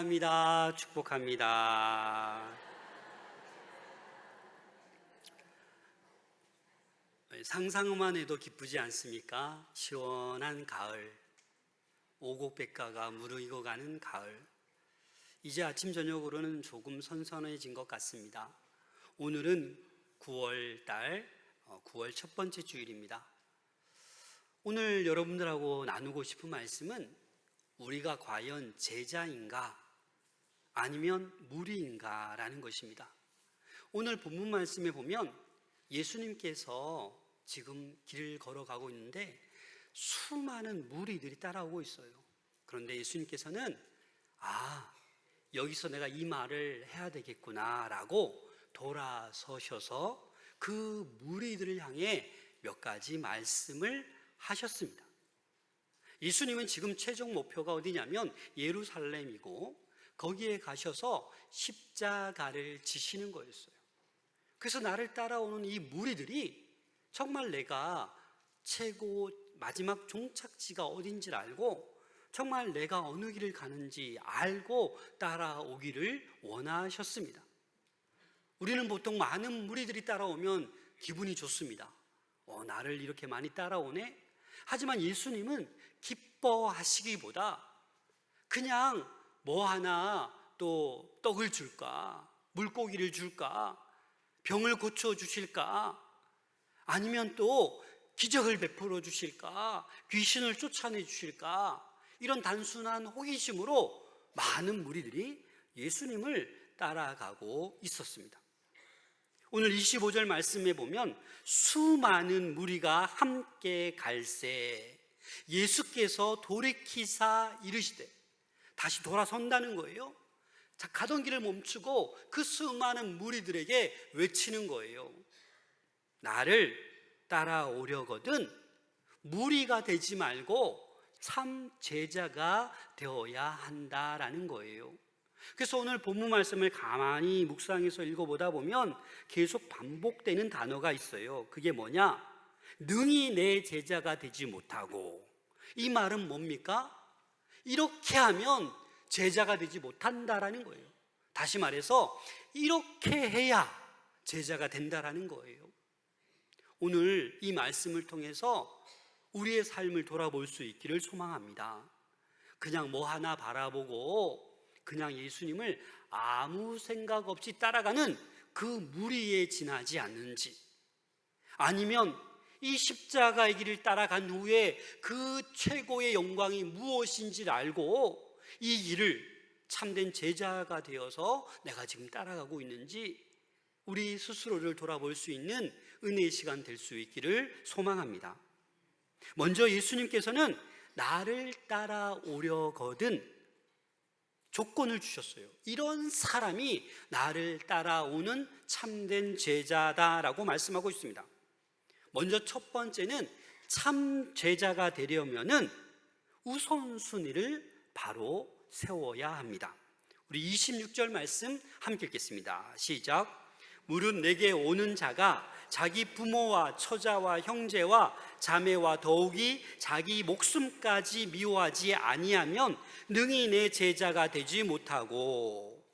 감사합니다. 축복합니다. 상상만 해도 기쁘지 않습니까? 시원한 가을, 오곡백과가 무르익어 가는 가을. 이제 아침 저녁으로는 조금 선선해진 것 같습니다. 오늘은 9월 달 9월 첫 번째 주일입니다. 오늘 여러분들하고 나누고 싶은 말씀은 우리가 과연 제자인가 아니면 무리인가 라는 것입니다. 오늘 본문 말씀에 보면 예수님께서 지금 길을 걸어가고 있는데 수많은 무리들이 따라오고 있어요. 그런데 예수님께서는 여기서 내가 이 말을 해야 되겠구나 라고 돌아서셔서 그 무리들을 향해 몇 가지 말씀을 하셨습니다. 예수님은 지금 최종 목표가 어디냐면 예루살렘이고 거기에 가셔서 십자가를 지시는 거였어요. 그래서 나를 따라오는 이 무리들이 정말 내가 최고 마지막 종착지가 어딘지를 알고 정말 내가 어느 길을 가는지 알고 따라오기를 원하셨습니다. 우리는 보통 많은 무리들이 따라오면 기분이 좋습니다. 나를 이렇게 많이 따라오네? 하지만 예수님은 기뻐하시기보다 그냥 뭐 하나 또 떡을 줄까? 물고기를 줄까? 병을 고쳐주실까? 아니면 또 기적을 베풀어 주실까? 귀신을 쫓아내 주실까? 이런 단순한 호기심으로 많은 무리들이 예수님을 따라가고 있었습니다. 오늘 25절 말씀에 보면 수많은 무리가 함께 갈새 예수께서 돌이키사 이르시되, 다시 돌아선다는 거예요. 자, 가던 길을 멈추고 그 수많은 무리들에게 외치는 거예요. 나를 따라오려거든 무리가 되지 말고 참 제자가 되어야 한다라는 거예요. 그래서 오늘 본문 말씀을 가만히 묵상해서 읽어보다 보면 계속 반복되는 단어가 있어요. 그게 뭐냐? 능히 내 제자가 되지 못하고. 이 말은 뭡니까? 이렇게 하면 제자가 되지 못한다라는 거예요. 다시 말해서 이렇게 해야 제자가 된다라는 거예요. 오늘 이 말씀을 통해서 우리의 삶을 돌아볼 수 있기를 소망합니다. 그냥 뭐 하나 바라보고 그냥 예수님을 아무 생각 없이 따라가는 그 무리에 지나지 않는지, 아니면 이 십자가의 길을 따라간 후에 그 최고의 영광이 무엇인지를 알고 이 길을 참된 제자가 되어서 내가 지금 따라가고 있는지 우리 스스로를 돌아볼 수 있는 은혜의 시간 될 수 있기를 소망합니다. 먼저 예수님께서는 나를 따라오려거든 조건을 주셨어요. 이런 사람이 나를 따라오는 참된 제자다라고 말씀하고 있습니다. 먼저 첫 번째는 참 제자가 되려면은 우선순위를 바로 세워야 합니다. 우리 26절 말씀 함께 읽겠습니다. 시작. 무릇 내게 오는 자가 자기 부모와 처자와 형제와 자매와 더욱이 자기 목숨까지 미워하지 아니하면 능히 내 제자가 되지 못하고.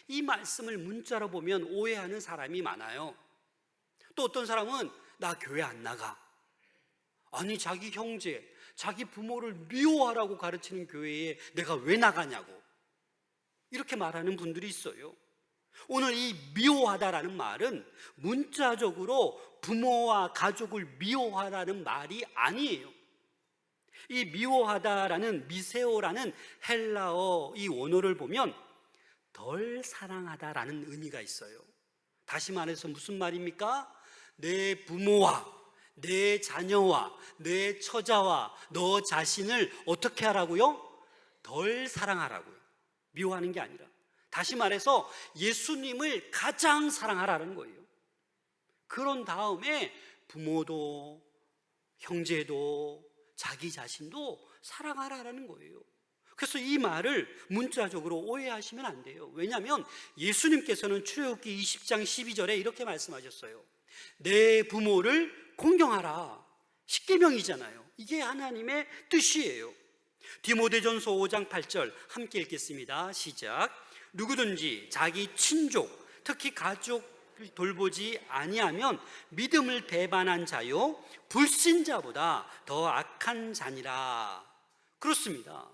이 말씀을 문자로 보면 오해하는 사람이 많아요. 또 어떤 사람은 나 교회 안 나가. 아니 자기 형제, 자기 부모를 미워하라고 가르치는 교회에 내가 왜 나가냐고 이렇게 말하는 분들이 있어요. 오늘 이 미워하다라는 말은 문자적으로 부모와 가족을 미워하라는 말이 아니에요. 이 미워하다라는 미세오라는 헬라어 이 원어를 보면 덜 사랑하다라는 의미가 있어요. 다시 말해서 무슨 말입니까? 내 부모와 내 자녀와 내 처자와 너 자신을 어떻게 하라고요? 덜 사랑하라고요. 미워하는 게 아니라. 다시 말해서 예수님을 가장 사랑하라는 거예요. 그런 다음에 부모도 형제도 자기 자신도 사랑하라는 거예요. 그래서 이 말을 문자적으로 오해하시면 안 돼요. 왜냐하면 예수님께서는 출애굽기 20장 12절에 이렇게 말씀하셨어요. 내 부모를 공경하라. 십계명이잖아요. 이게 하나님의 뜻이에요. 디모데전서 5장 8절 함께 읽겠습니다. 시작. 누구든지 자기 친족, 특히 가족을 돌보지 아니하면 믿음을 배반한 자요 불신자보다 더 악한 자니라. 그렇습니다.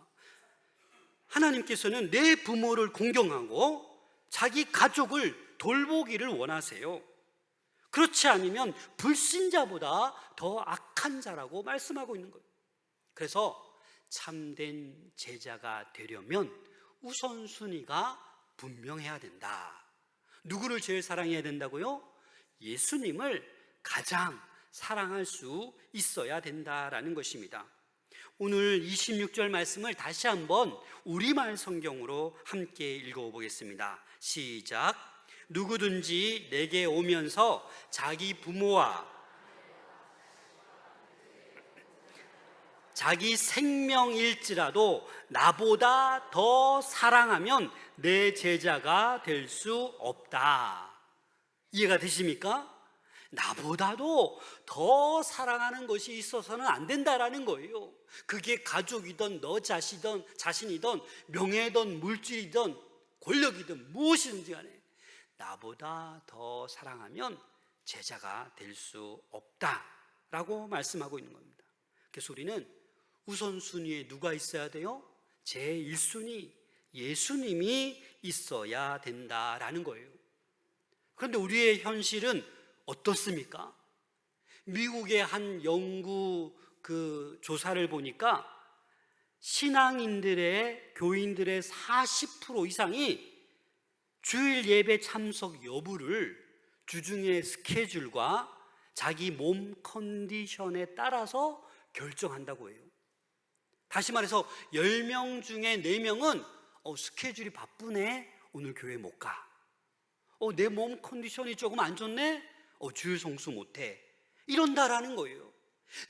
하나님께서는 내 부모를 공경하고 자기 가족을 돌보기를 원하세요. 그렇지 않으면 불신자보다 더 악한 자라고 말씀하고 있는 거예요. 그래서 참된 제자가 되려면 우선순위가 분명해야 된다. 누구를 제일 사랑해야 된다고요? 예수님을 가장 사랑할 수 있어야 된다라는 것입니다. 오늘 26절 말씀을 다시 한번 우리말 성경으로 함께 읽어보겠습니다. 시작. 누구든지 내게 오면서 자기 부모와 자기 생명일지라도 나보다 더 사랑하면 내 제자가 될 수 없다. 이해가 되십니까? 나보다도 더 사랑하는 것이 있어서는 안 된다라는 거예요. 그게 가족이든 너 자신이든 명예든 물질이든 권력이든 무엇이든지 간에 나보다 더 사랑하면 제자가 될 수 없다라고 말씀하고 있는 겁니다. 그래서 우리는 우선순위에 누가 있어야 돼요? 제1순위 예수님이 있어야 된다라는 거예요. 그런데 우리의 현실은 어떻습니까? 미국의 한 연구 조사를 보니까 신앙인들의 교인들의 40% 이상이 주일 예배 참석 여부를 주중의 스케줄과 자기 몸 컨디션에 따라서 결정한다고 해요. 다시 말해서 10명 중에 4명은 스케줄이 바쁘네, 오늘 교회 못 가. 내 몸 컨디션이 조금 안 좋네, 주일 성수 못해. 이런다라는 거예요.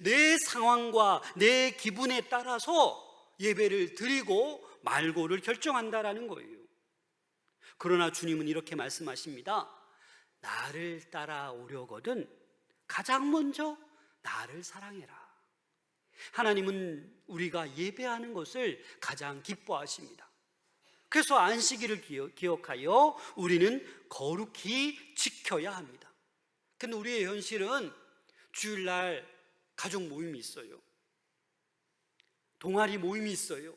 내 상황과 내 기분에 따라서 예배를 드리고 말고를 결정한다라는 거예요. 그러나 주님은 이렇게 말씀하십니다. 나를 따라오려거든 가장 먼저 나를 사랑해라. 하나님은 우리가 예배하는 것을 가장 기뻐하십니다. 그래서 안식일을 기억하여 우리는 거룩히 지켜야 합니다. 근데 우리의 현실은 주일날 가족 모임이 있어요. 동아리 모임이 있어요.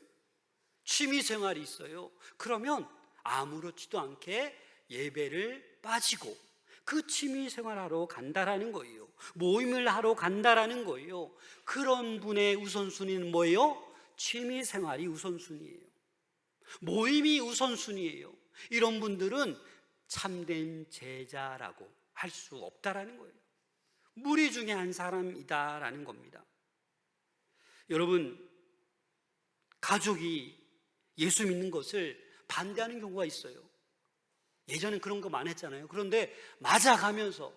취미 생활이 있어요. 그러면 아무렇지도 않게 예배를 빠지고 그 취미 생활하러 간다라는 거예요. 모임을 하러 간다라는 거예요. 그런 분의 우선순위는 뭐예요? 취미 생활이 우선순위예요. 모임이 우선순위예요. 이런 분들은 참된 제자라고 할 수 없다라는 거예요. 무리 중에 한 사람이다라는 겁니다. 여러분, 가족이 예수 믿는 것을 반대하는 경우가 있어요. 예전엔 그런 거 많았잖아요. 그런데 맞아가면서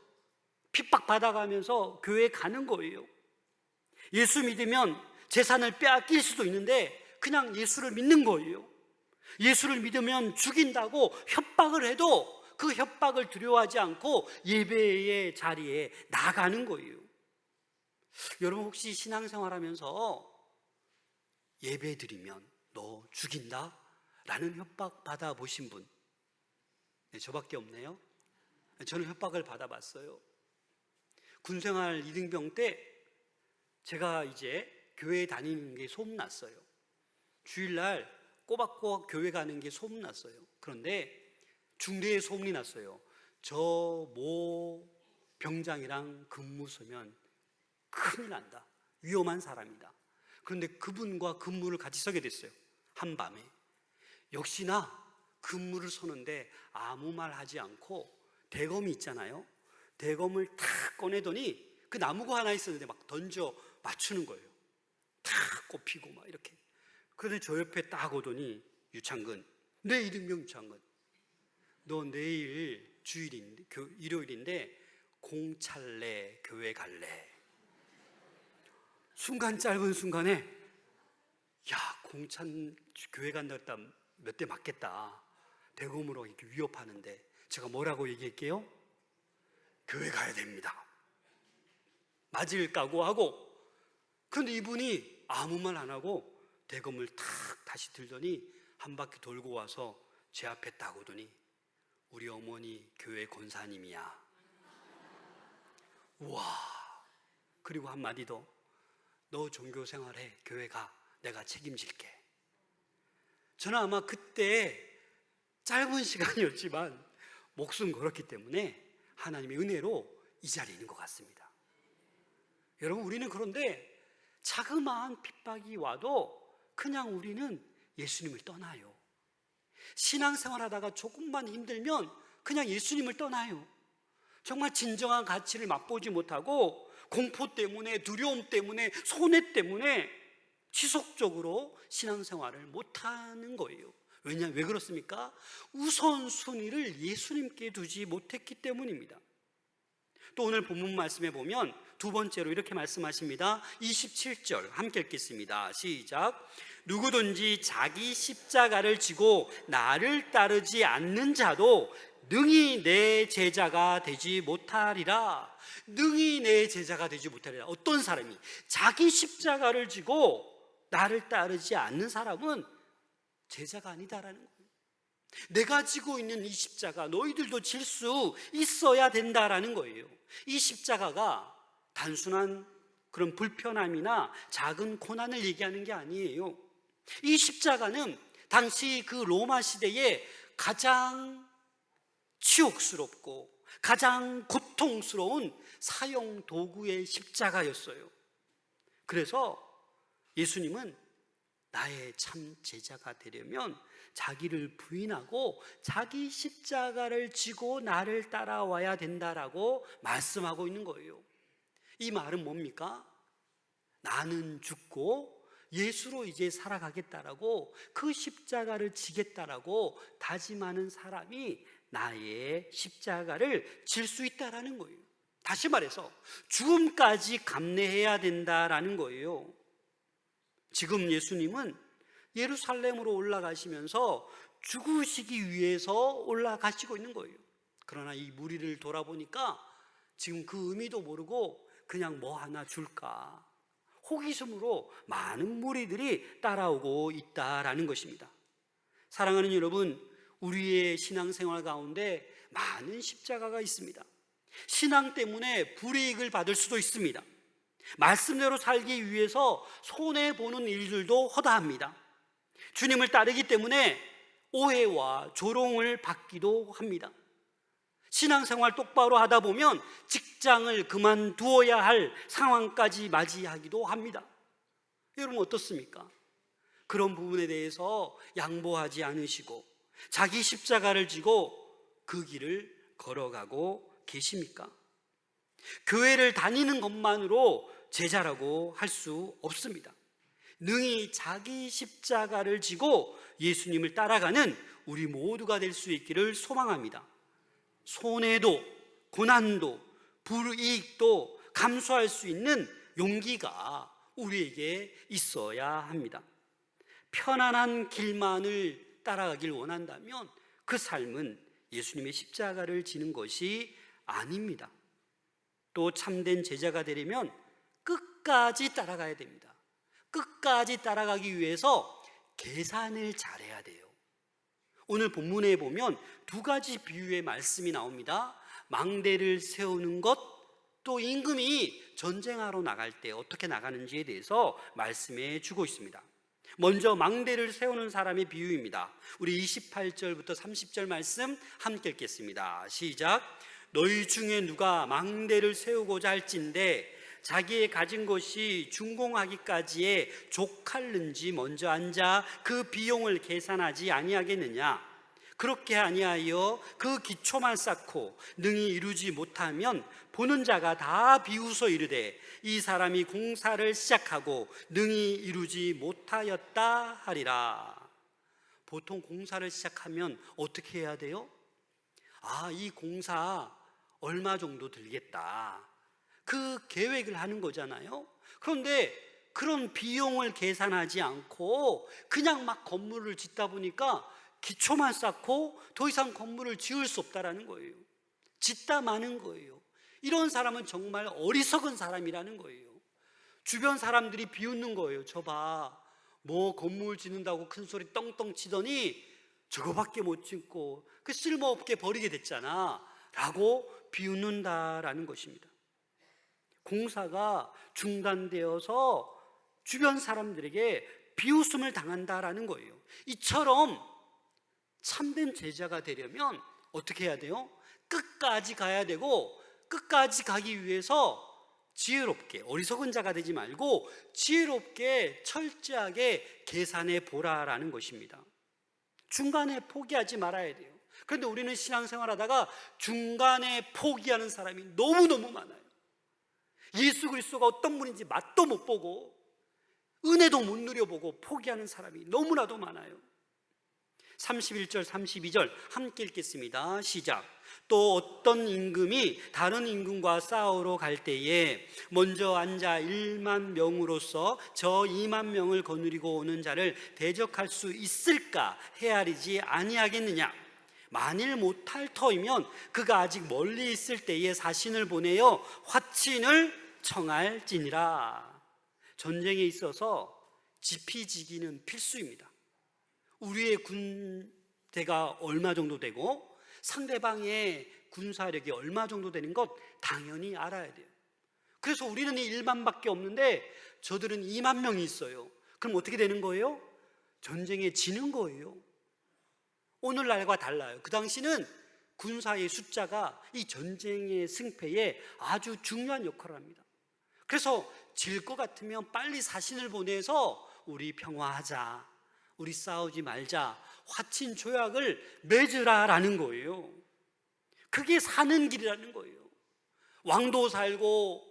핍박받아가면서 교회에 가는 거예요. 예수 믿으면 재산을 빼앗길 수도 있는데 그냥 예수를 믿는 거예요. 예수를 믿으면 죽인다고 협박을 해도 그 협박을 두려워하지 않고 예배의 자리에 나가는 거예요. 여러분 혹시 신앙생활하면서 예배 드리면 너 죽인다? 라는 협박 받아보신 분? 네, 저밖에 없네요. 저는 협박을 받아봤어요. 군생활 2등병 때 제가 이제 교회 다니는 게 소문났어요. 주일날 꼬박꼬박 교회 가는 게 소문났어요. 그런데 중대에 소문이 났어요. 저 모 병장이랑 근무 서면 큰일 난다. 위험한 사람이다. 그런데 그분과 근무를 같이 서게 됐어요. 한밤에. 역시나 근무를 서는데 아무 말 하지 않고 대검이 있잖아요. 대검을 탁 꺼내더니 그 나무가 하나 있었는데 막 던져 맞추는 거예요. 탁 꼽히고 막 이렇게. 그런데 저 옆에 딱 오더니 유창근, 내 이등병 유창근, 너 내일 주일인데 일요일인데 공찰래 교회 갈래? 순간 짧은 순간에 야, 공찬 교회 간다 했다 몇 대 맞겠다. 대검으로 이렇게 위협하는데 제가 뭐라고 얘기할게요? 교회 가야 됩니다. 맞을 각오하고. 그런데 이분이 아무 말 안 하고 대검을 탁 다시 들더니 한 바퀴 돌고 와서 제 앞에 딱 오더니 우리 어머니 교회 권사님이야. 우와. 그리고 한마디 더, 너 종교 생활해, 교회 가, 내가 책임질게. 저는 아마 그때 짧은 시간이었지만 목숨 걸었기 때문에 하나님의 은혜로 이 자리에 있는 것 같습니다. 여러분, 우리는 그런데 자그마한 핍박이 와도 그냥 우리는 예수님을 떠나요. 신앙생활하다가 조금만 힘들면 그냥 예수님을 떠나요. 정말 진정한 가치를 맛보지 못하고 공포 때문에, 두려움 때문에, 손해 때문에 지속적으로 신앙생활을 못하는 거예요. 왜 그렇습니까? 우선순위를 예수님께 두지 못했기 때문입니다. 또 오늘 본문 말씀에 보면 두 번째로 이렇게 말씀하십니다. 27절 함께 읽겠습니다. 시작. 누구든지 자기 십자가를 지고 나를 따르지 않는 자도 능히 내 제자가 되지 못하리라. 능히 내 제자가 되지 못하리라. 어떤 사람이 자기 십자가를 지고 나를 따르지 않는 사람은 제자가 아니다라는 거예요. 내가 지고 있는 이 십자가 너희들도 질 수 있어야 된다라는 거예요. 이 십자가가 단순한 그런 불편함이나 작은 고난을 얘기하는 게 아니에요. 이 십자가는 당시 그 로마 시대에 가장 치욕스럽고 가장 고통스러운 사형 도구의 십자가였어요. 그래서 예수님은 나의 참 제자가 되려면 자기를 부인하고 자기 십자가를 지고 나를 따라와야 된다라고 말씀하고 있는 거예요. 이 말은 뭡니까? 나는 죽고 예수로 이제 살아가겠다라고, 그 십자가를 지겠다라고 다짐하는 사람이 나의 십자가를 질 수 있다라는 거예요. 다시 말해서 죽음까지 감내해야 된다라는 거예요. 지금 예수님은 예루살렘으로 올라가시면서 죽으시기 위해서 올라가시고 있는 거예요. 그러나 이 무리를 돌아보니까 지금 그 의미도 모르고 그냥 뭐 하나 줄까, 호기심으로 많은 무리들이 따라오고 있다라는 것입니다. 사랑하는 여러분, 우리의 신앙생활 가운데 많은 십자가가 있습니다. 신앙 때문에 불이익을 받을 수도 있습니다. 말씀대로 살기 위해서 손해보는 일들도 허다합니다. 주님을 따르기 때문에 오해와 조롱을 받기도 합니다. 신앙생활 똑바로 하다 보면 직장을 그만두어야 할 상황까지 맞이하기도 합니다. 여러분 어떻습니까? 그런 부분에 대해서 양보하지 않으시고 자기 십자가를 지고 그 길을 걸어가고 계십니까? 교회를 다니는 것만으로 제자라고 할 수 없습니다. 능히 자기 십자가를 지고 예수님을 따라가는 우리 모두가 될 수 있기를 소망합니다. 손해도 고난도 불이익도 감수할 수 있는 용기가 우리에게 있어야 합니다. 편안한 길만을 따라가길 원한다면 그 삶은 예수님의 십자가를 지는 것이 아닙니다. 또 참된 제자가 되려면 끝까지 따라가야 됩니다. 끝까지 따라가기 위해서 계산을 잘해야 돼요. 오늘 본문에 보면 두 가지 비유의 말씀이 나옵니다. 망대를 세우는 것, 또 임금이 전쟁하러 나갈 때 어떻게 나가는지에 대해서 말씀해 주고 있습니다. 먼저 망대를 세우는 사람의 비유입니다. 우리 28절부터 30절 말씀 함께 읽겠습니다. 시작. 너희 중에 누가 망대를 세우고자 할진대 자기의 가진 것이 준공하기까지에 족할는지 먼저 앉아 그 비용을 계산하지 아니하겠느냐? 그렇게 아니하여 그 기초만 쌓고 능히 이루지 못하면 보는 자가 다 비웃어 이르되 이 사람이 공사를 시작하고 능히 이루지 못하였다 하리라. 보통 공사를 시작하면 어떻게 해야 돼요? 이 공사 얼마 정도 들겠다, 그 계획을 하는 거잖아요. 그런데 그런 비용을 계산하지 않고 그냥 막 건물을 짓다 보니까 기초만 쌓고 더 이상 건물을 지을 수 없다라는 거예요. 짓다 마는 거예요. 이런 사람은 정말 어리석은 사람이라는 거예요. 주변 사람들이 비웃는 거예요. 저 봐, 뭐 건물 짓는다고 큰 소리 떵떵 치더니 저거밖에 못 짓고 그 쓸모없게 버리게 됐잖아 라고 비웃는다라는 것입니다. 공사가 중단되어서 주변 사람들에게 비웃음을 당한다라는 거예요. 이처럼 참된 제자가 되려면 어떻게 해야 돼요? 끝까지 가야 되고, 끝까지 가기 위해서 지혜롭게, 어리석은 자가 되지 말고 지혜롭게 철저하게 계산해 보라라는 것입니다. 중간에 포기하지 말아야 돼요. 그런데 우리는 신앙생활 하다가 중간에 포기하는 사람이 너무너무 많아요. 예수 그리스도가 어떤 분인지 맛도 못 보고 은혜도 못 누려보고 포기하는 사람이 너무나도 많아요. 31절 32절 함께 읽겠습니다. 시작. 또 어떤 임금이 다른 임금과 싸우러 갈 때에 먼저 앉아 1만 명으로서 저 2만 명을 거느리고 오는 자를 대적할 수 있을까 헤아리지 아니하겠느냐. 만일 못할 터이면 그가 아직 멀리 있을 때에 사신을 보내어 화친을 청할지니라. 전쟁에 있어서 지피지기는 필수입니다. 우리의 군대가 얼마 정도 되고 상대방의 군사력이 얼마 정도 되는 것 당연히 알아야 돼요. 그래서 우리는 1만밖에 없는데 저들은 2만 명이 있어요. 그럼 어떻게 되는 거예요? 전쟁에 지는 거예요. 오늘날과 달라요. 그 당시는 군사의 숫자가 이 전쟁의 승패에 아주 중요한 역할을 합니다. 그래서 질 것 같으면 빨리 사신을 보내서 우리 평화하자, 우리 싸우지 말자, 화친 조약을 맺으라라는 거예요. 그게 사는 길이라는 거예요. 왕도 살고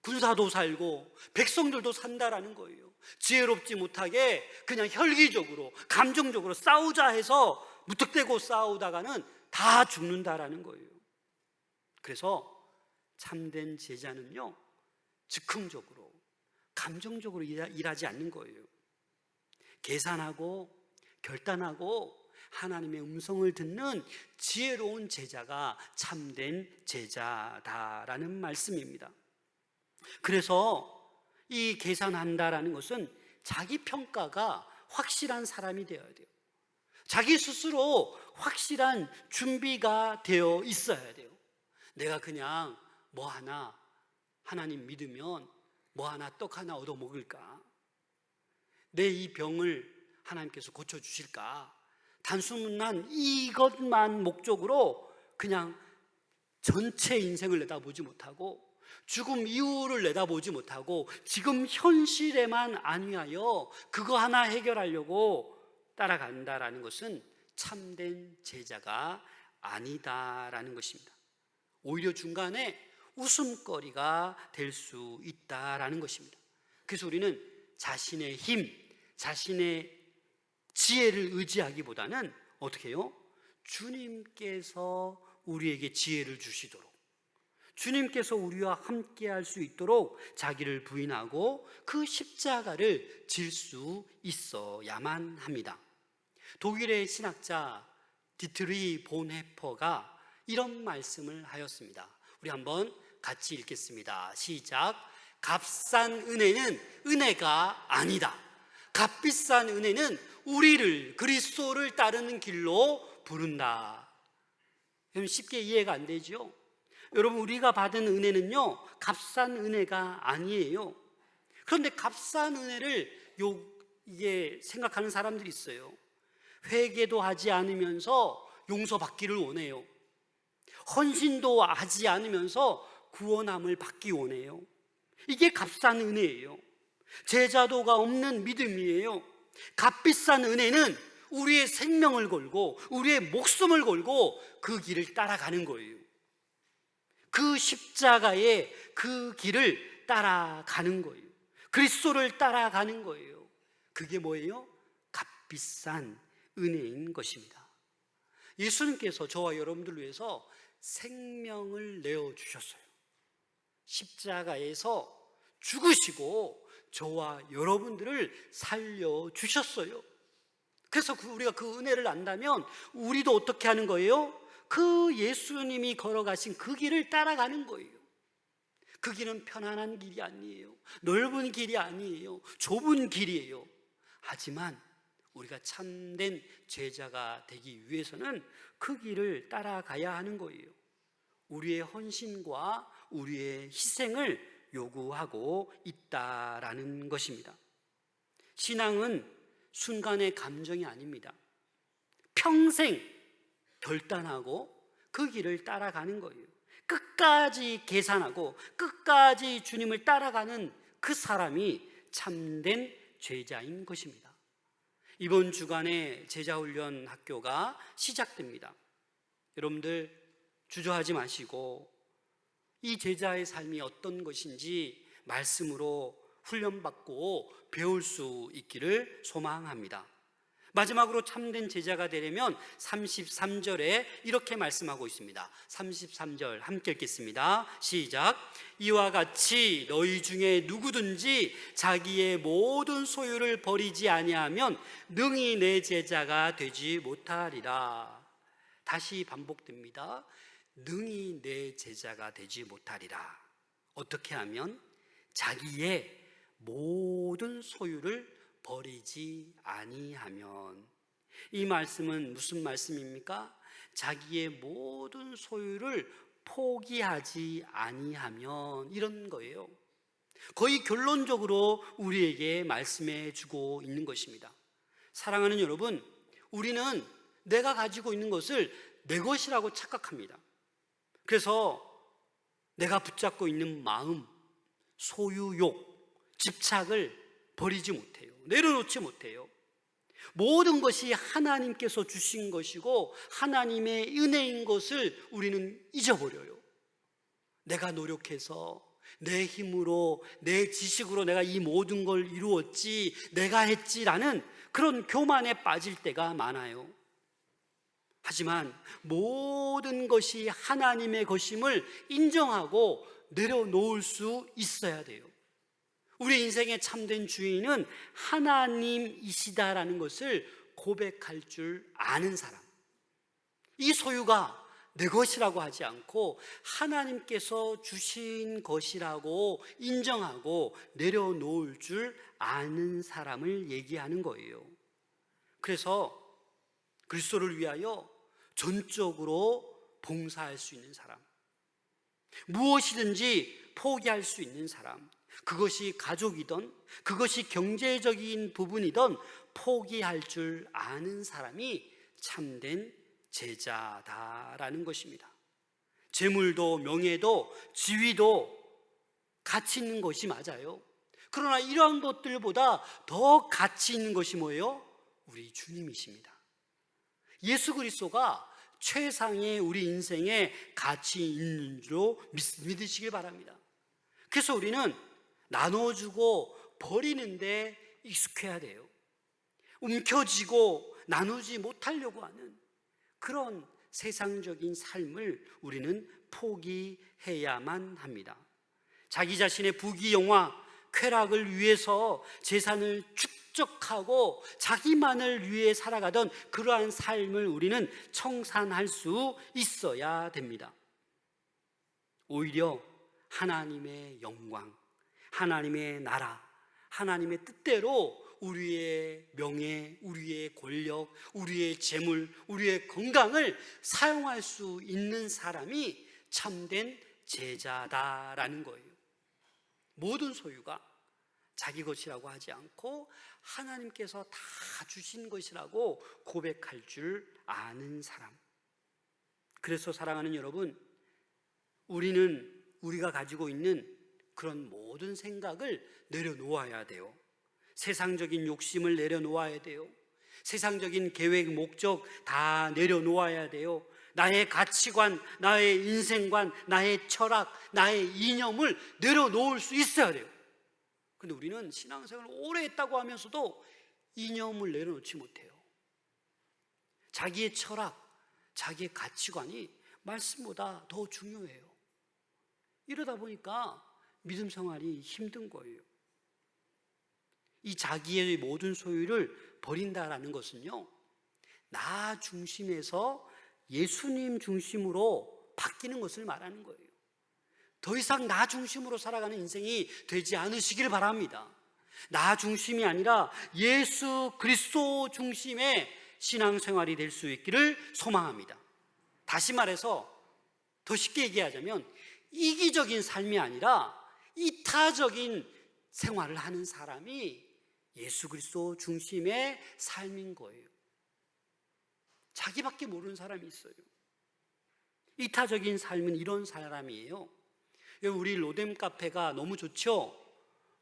군사도 살고 백성들도 산다라는 거예요. 지혜롭지 못하게 그냥 혈기적으로 감정적으로 싸우자 해서 무턱대고 싸우다가는 다 죽는다라는 거예요. 그래서 참된 제자는요, 즉흥적으로 감정적으로 일하지 않는 거예요. 계산하고 결단하고 하나님의 음성을 듣는 지혜로운 제자가 참된 제자다라는 말씀입니다. 그래서 이 계산한다라는 것은 자기 평가가 확실한 사람이 되어야 돼요. 자기 스스로 확실한 준비가 되어 있어야 돼요. 내가 그냥 뭐 하나 하나님 믿으면 뭐 하나 떡 하나 얻어 먹을까? 내 이 병을 하나님께서 고쳐주실까? 단순한 이것만 목적으로 그냥 전체 인생을 내다보지 못하고 죽음 이후를 내다보지 못하고 지금 현실에만 안위하여 그거 하나 해결하려고 따라간다라는 것은 참된 제자가 아니다라는 것입니다. 오히려 중간에 웃음거리가 될 수 있다라는 것입니다. 그래서 우리는 자신의 힘, 자신의 지혜를 의지하기보다는 어떻게 해요? 주님께서 우리에게 지혜를 주시도록, 주님께서 우리와 함께 할 수 있도록 자기를 부인하고 그 십자가를 질 수 있어야만 합니다. 독일의 신학자 디트리 본헤퍼가 이런 말씀을 하였습니다. 우리 한번 같이 읽겠습니다. 시작. 값싼 은혜는 은혜가 아니다. 값비싼 은혜는 우리를 그리스도를 따르는 길로 부른다. 여러분 쉽게 이해가 안 되죠? 여러분 우리가 받은 은혜는요 값싼 은혜가 아니에요. 그런데 값싼 은혜를 이게 생각하는 사람들이 있어요. 회개도 하지 않으면서 용서받기를 원해요. 헌신도 하지 않으면서 구원함을 받기 원해요. 이게 값싼 은혜예요. 제자도가 없는 믿음이에요. 값비싼 은혜는 우리의 생명을 걸고 우리의 목숨을 걸고 그 길을 따라가는 거예요. 그 십자가의 그 길을 따라가는 거예요. 그리스도를 따라가는 거예요. 그게 뭐예요? 값비싼 은혜인 것입니다. 예수님께서 저와 여러분들을 위해서 생명을 내어주셨어요. 십자가에서 죽으시고 저와 여러분들을 살려주셨어요. 그래서 우리가 그 은혜를 안다면 우리도 어떻게 하는 거예요? 그 예수님이 걸어가신 그 길을 따라가는 거예요. 그 길은 편안한 길이 아니에요. 넓은 길이 아니에요. 좁은 길이에요. 하지만 우리가 참된 제자가 되기 위해서는 그 길을 따라가야 하는 거예요. 우리의 헌신과 우리의 희생을 요구하고 있다라는 것입니다. 신앙은 순간의 감정이 아닙니다. 평생 결단하고 그 길을 따라가는 거예요. 끝까지 계산하고 끝까지 주님을 따라가는 그 사람이 참된 제자인 것입니다. 이번 주간에 제자훈련 학교가 시작됩니다. 여러분들 주저하지 마시고 이 제자의 삶이 어떤 것인지 말씀으로 훈련받고 배울 수 있기를 소망합니다. 마지막으로 참된 제자가 되려면 33절에 이렇게 말씀하고 있습니다. 33절 함께 읽겠습니다. 시작. 이와 같이 너희 중에 누구든지 자기의 모든 소유를 버리지 아니하면 능히 내 제자가 되지 못하리라. 다시 반복됩니다. 능히 내 제자가 되지 못하리라. 어떻게 하면? 자기의 모든 소유를 버리지 아니하면. 이 말씀은 무슨 말씀입니까? 자기의 모든 소유를 포기하지 아니하면, 이런 거예요. 거의 결론적으로 우리에게 말씀해 주고 있는 것입니다. 사랑하는 여러분, 우리는 내가 가지고 있는 것을 내 것이라고 착각합니다. 그래서 내가 붙잡고 있는 마음, 소유욕, 집착을 버리지 못해요. 내려놓지 못해요. 모든 것이 하나님께서 주신 것이고 하나님의 은혜인 것을 우리는 잊어버려요. 내가 노력해서 내 힘으로 내 지식으로 내가 이 모든 걸 이루었지, 내가 했지라는 그런 교만에 빠질 때가 많아요. 하지만 모든 것이 하나님의 것임을 인정하고 내려놓을 수 있어야 돼요. 우리 인생의 참된 주인은 하나님이시다라는 것을 고백할 줄 아는 사람. 이 소유가 내 것이라고 하지 않고 하나님께서 주신 것이라고 인정하고 내려놓을 줄 아는 사람을 얘기하는 거예요. 그래서 그리스도를 위하여 전적으로 봉사할 수 있는 사람, 무엇이든지 포기할 수 있는 사람, 그것이 가족이든 그것이 경제적인 부분이든 포기할 줄 아는 사람이 참된 제자다라는 것입니다. 재물도 명예도 지위도 가치 있는 것이 맞아요. 그러나 이러한 것들보다 더 가치 있는 것이 뭐예요? 우리 주님이십니다. 예수 그리스도가 최상의 우리 인생에 가치 있는 줄로 믿으시길 바랍니다. 그래서 우리는 나눠주고 버리는데 익숙해야 돼요. 움켜쥐고 나누지 못하려고 하는 그런 세상적인 삶을 우리는 포기해야만 합니다. 자기 자신의 부귀영화, 쾌락을 위해서 재산을 축적하고 자기만을 위해 살아가던 그러한 삶을 우리는 청산할 수 있어야 됩니다. 오히려 하나님의 영광, 하나님의 나라, 하나님의 뜻대로 우리의 명예, 우리의 권력, 우리의 재물, 우리의 건강을 사용할 수 있는 사람이 참된 제자다라는 거예요. 모든 소유가 자기 것이라고 하지 않고 하나님께서 다 주신 것이라고 고백할 줄 아는 사람. 그래서 사랑하는 여러분, 우리는 우리가 가지고 있는 그런 모든 생각을 내려놓아야 돼요. 세상적인 욕심을 내려놓아야 돼요. 세상적인 계획, 목적 다 내려놓아야 돼요. 나의 가치관, 나의 인생관, 나의 철학, 나의 이념을 내려놓을 수 있어야 돼요. 근데 우리는 신앙생활을 오래 했다고 하면서도 이념을 내려놓지 못해요. 자기의 철학, 자기의 가치관이 말씀보다 더 중요해요. 이러다 보니까 믿음 생활이 힘든 거예요. 이 자기의 모든 소유를 버린다라는 것은요, 나 중심에서 예수님 중심으로 바뀌는 것을 말하는 거예요. 더 이상 나 중심으로 살아가는 인생이 되지 않으시길 바랍니다. 나 중심이 아니라 예수 그리스도 중심의 신앙생활이 될 수 있기를 소망합니다. 다시 말해서 더 쉽게 얘기하자면 이기적인 삶이 아니라 이타적인 생활을 하는 사람이 예수 그리스도 중심의 삶인 거예요. 자기밖에 모르는 사람이 있어요. 이타적인 삶은 이런 사람이에요. 우리 로뎀 카페가 너무 좋죠?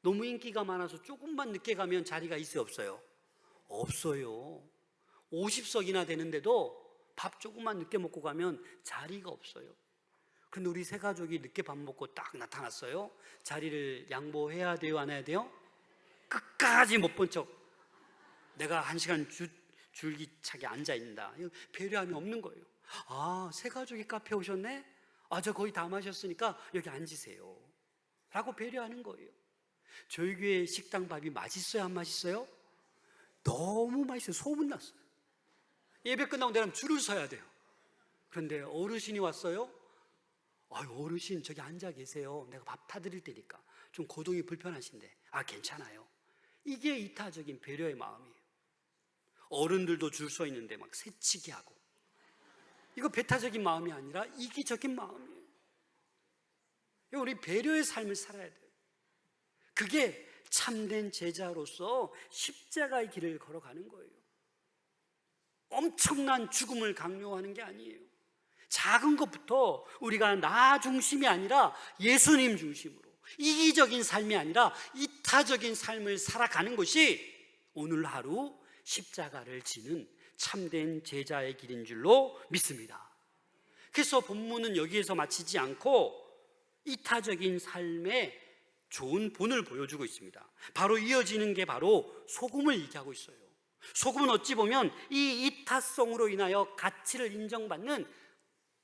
너무 인기가 많아서 조금만 늦게 가면 자리가 있어요, 없어요? 없어요. 50석이나 되는데도 밥 조금만 늦게 먹고 가면 자리가 없어요. 근데 우리 세 가족이 늦게 밥 먹고 딱 나타났어요. 자리를 양보해야 돼요, 안 해야 돼요? 끝까지 못 본 척 내가 1시간 줄기차게 앉아있는다. 배려함이 없는 거예요. 아, 세 가족이 카페 오셨네? 아, 저 거의 다 마셨으니까 여기 앉으세요 라고 배려하는 거예요. 저희 교회 식당 밥이 맛있어요, 안 맛있어요? 너무 맛있어요. 소문났어요. 예배 끝나고 내려면 줄을 서야 돼요. 그런데 어르신이 왔어요. 아유, 어르신 저기 앉아 계세요. 내가 밥 타드릴 테니까. 좀 거동이 불편하신데. 아, 괜찮아요. 이게 이타적인 배려의 마음이에요. 어른들도 줄 서 있는데 막 새치기 하고. 이거 배타적인 마음이 아니라 이기적인 마음이에요. 우리 배려의 삶을 살아야 돼요. 그게 참된 제자로서 십자가의 길을 걸어가는 거예요. 엄청난 죽음을 강요하는 게 아니에요. 작은 것부터 우리가 나 중심이 아니라 예수님 중심으로, 이기적인 삶이 아니라 이타적인 삶을 살아가는 것이 오늘 하루 십자가를 지는 참된 제자의 길인 줄로 믿습니다. 그래서 본문은 여기에서 마치지 않고 이타적인 삶의 좋은 본을 보여주고 있습니다. 바로 이어지는 게 바로 소금을 얘기하고 있어요. 소금은 어찌 보면 이 이타성으로 인하여 가치를 인정받는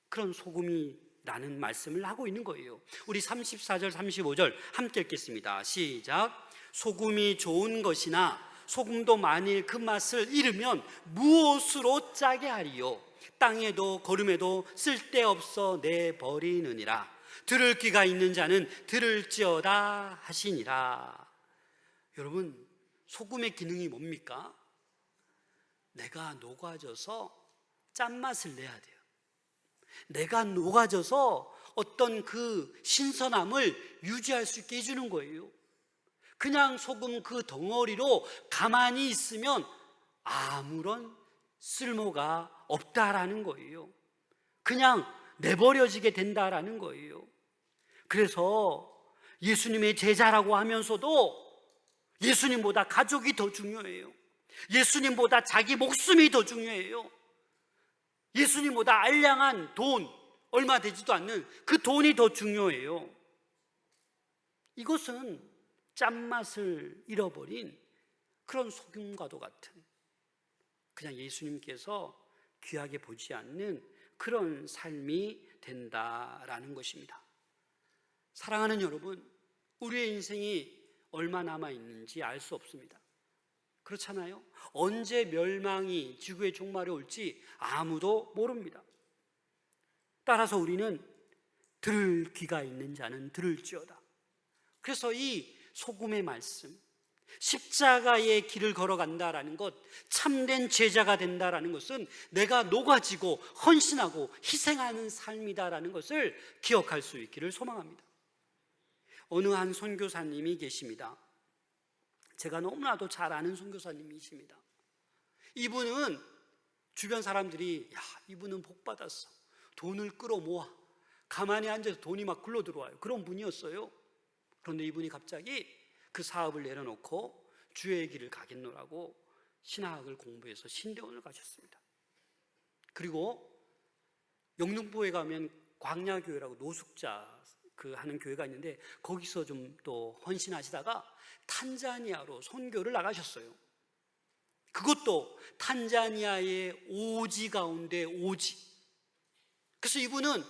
그런 소금이라는 말씀을 하고 있는 거예요. 우리 34절 35절 함께 읽겠습니다. 시작. 소금이 좋은 것이나 소금도 만일 그 맛을 잃으면 무엇으로 짜게 하리요? 땅에도 거름에도 쓸데없어 내버리느니라. 들을 귀가 있는 자는 들을지어다 하시니라. 여러분, 소금의 기능이 뭡니까? 내가 녹아져서 짠맛을 내야 돼요. 내가 녹아져서 어떤 그 신선함을 유지할 수 있게 해주는 거예요. 그냥 소금 그 덩어리로 가만히 있으면 아무런 쓸모가 없다라는 거예요. 그냥 내버려지게 된다라는 거예요. 그래서 예수님의 제자라고 하면서도 예수님보다 가족이 더 중요해요. 예수님보다 자기 목숨이 더 중요해요. 예수님보다 알량한 돈, 얼마 되지도 않는 그 돈이 더 중요해요. 이것은 짠맛을 잃어버린 그런 소금과도 같은, 그냥 예수님께서 귀하게 보지 않는 그런 삶이 된다라는 것입니다. 사랑하는 여러분, 우리의 인생이 얼마 남아있는지 알 수 없습니다. 그렇잖아요? 언제 멸망이, 지구의 종말이 올지 아무도 모릅니다. 따라서 우리는 들을 귀가 있는 자는 들을지어다. 그래서 이 소금의 말씀, 십자가의 길을 걸어간다라는 것, 참된 제자가 된다라는 것은 내가 녹아지고 헌신하고 희생하는 삶이다라는 것을 기억할 수 있기를 소망합니다. 어느 한 선교사님이 계십니다. 제가 너무나도 잘 아는 선교사님이십니다. 이분은 주변 사람들이, 야, 이분은 복 받았어, 돈을 끌어모아, 가만히 앉아서 돈이 막 굴러 들어와요, 그런 분이었어요. 그런데 이분이 갑자기 그 사업을 내려놓고 주의 길을 가겠노라고 신학을 공부해서 신대원을 가셨습니다. 그리고 영등포에 가면 광야교회라고 노숙자 하는 교회가 있는데 거기서 좀 또 헌신하시다가 탄자니아로 선교를 나가셨어요. 그것도 탄자니아의 오지 가운데 오지. 그래서 이분은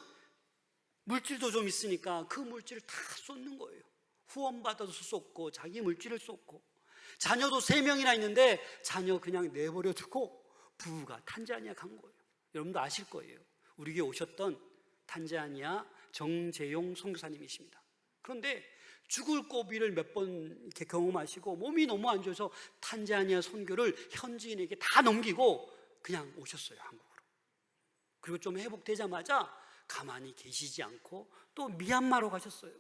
물질도 좀 있으니까 그 물질을 다 쏟는 거예요. 후원받아서 쏟고 자기 물질을 쏟고, 자녀도 3명이나 있는데 자녀 그냥 내버려 두고 부부가 탄자니아 간 거예요. 여러분도 아실 거예요. 우리 교회 오셨던 탄자니아 정재용 선교사님이십니다. 그런데 죽을 고비를 몇 번 이렇게 경험하시고 몸이 너무 안 좋아서 탄자니아 선교를 현지인에게 다 넘기고 그냥 오셨어요, 한국으로. 그리고 좀 회복되자마자 가만히 계시지 않고 또 미얀마로 가셨어요.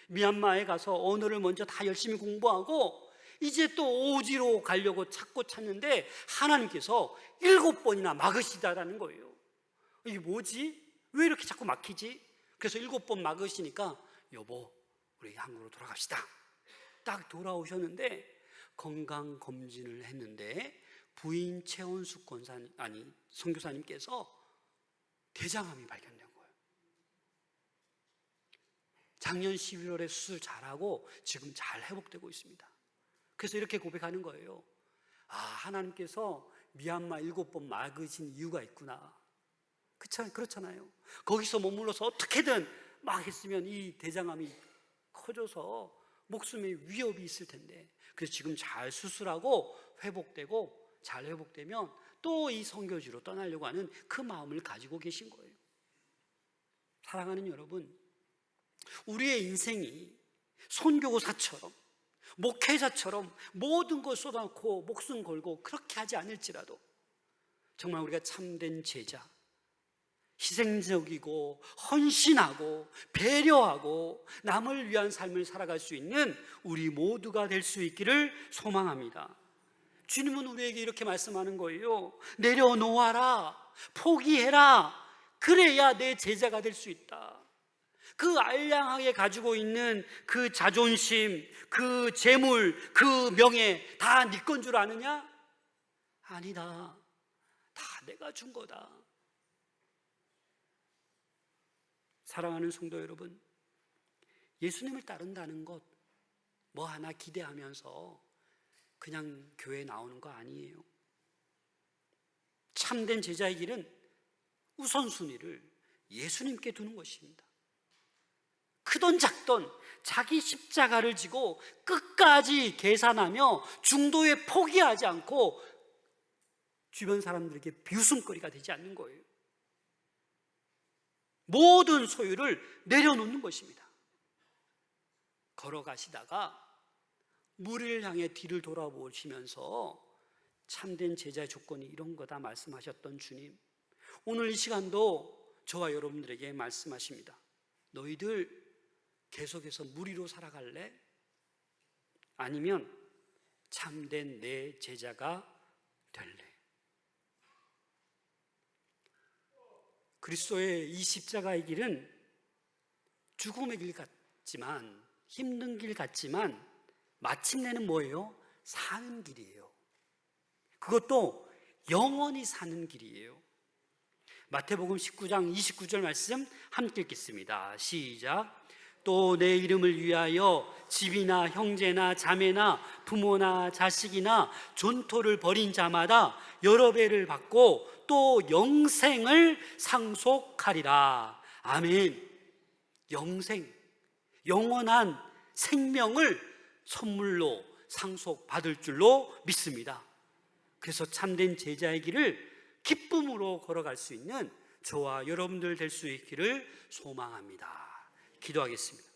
미얀마에 가서 언어를 먼저 다 열심히 공부하고 이제 또 오지로 가려고 찾는데 하나님께서 7번이나 막으시다라는 거예요. 이게 뭐지? 왜 이렇게 자꾸 막히지? 그래서 7번 막으시니까 여보, 우리 한국으로 돌아갑시다. 딱 돌아오셨는데 건강검진을 했는데 부인 최원숙 선교사님께서 대장암이 발견된 거예요. 작년 11월에 수술 잘하고 지금 잘 회복되고 있습니다. 그래서 이렇게 고백하는 거예요. 하나님께서 미얀마 7번 막으신 이유가 있구나. 그렇잖아요. 거기서 머물러서 어떻게든 막 했으면 이 대장암이 커져서 목숨에 위협이 있을 텐데, 그래서 지금 잘 수술하고 회복되고 잘 회복되면 또 이 선교지로 떠나려고 하는 그 마음을 가지고 계신 거예요. 사랑하는 여러분, 우리의 인생이 선교사처럼 목회자처럼 모든 걸 쏟아놓고 목숨 걸고 그렇게 하지 않을지라도 정말 우리가 참된 제자, 희생적이고 헌신하고 배려하고 남을 위한 삶을 살아갈 수 있는 우리 모두가 될 수 있기를 소망합니다. 주님은 우리에게 이렇게 말씀하는 거예요. 내려놓아라, 포기해라. 그래야 내 제자가 될 수 있다. 그 알량하게 가지고 있는 그 자존심, 그 재물, 그 명예 다 네 건 줄 아느냐? 아니다. 다 내가 준 거다. 사랑하는 성도 여러분, 예수님을 따른다는 것 뭐 하나 기대하면서 그냥 교회에 나오는 거 아니에요. 참된 제자의 길은 우선순위를 예수님께 두는 것입니다. 크던 작던 자기 십자가를 지고 끝까지 계산하며 중도에 포기하지 않고 주변 사람들에게 비웃음거리가 되지 않는 거예요. 모든 소유를 내려놓는 것입니다. 걸어가시다가 무리를 향해 뒤를 돌아보시면서 참된 제자의 조건이 이런 거다 말씀하셨던 주님, 오늘 이 시간도 저와 여러분들에게 말씀하십니다. 너희들 계속해서 무리로 살아갈래? 아니면 참된 내 제자가 될래? 그리스도의 이 십자가의 길은 죽음의 길 같지만, 힘든 길 같지만 마침내는 뭐예요? 사는 길이에요. 그것도 영원히 사는 길이에요. 마태복음 19장 29절 말씀 함께 읽겠습니다. 시작. 또 내 이름을 위하여 집이나 형제나 자매나 부모나 자식이나 존토를 벌인 자마다 여러 배를 받고 또 영생을 상속하리라. 아멘. 영생, 영원한 생명을 선물로 상속받을 줄로 믿습니다. 그래서 참된 제자의 길을 기쁨으로 걸어갈 수 있는 저와 여러분들 될 수 있기를 소망합니다. 기도하겠습니다.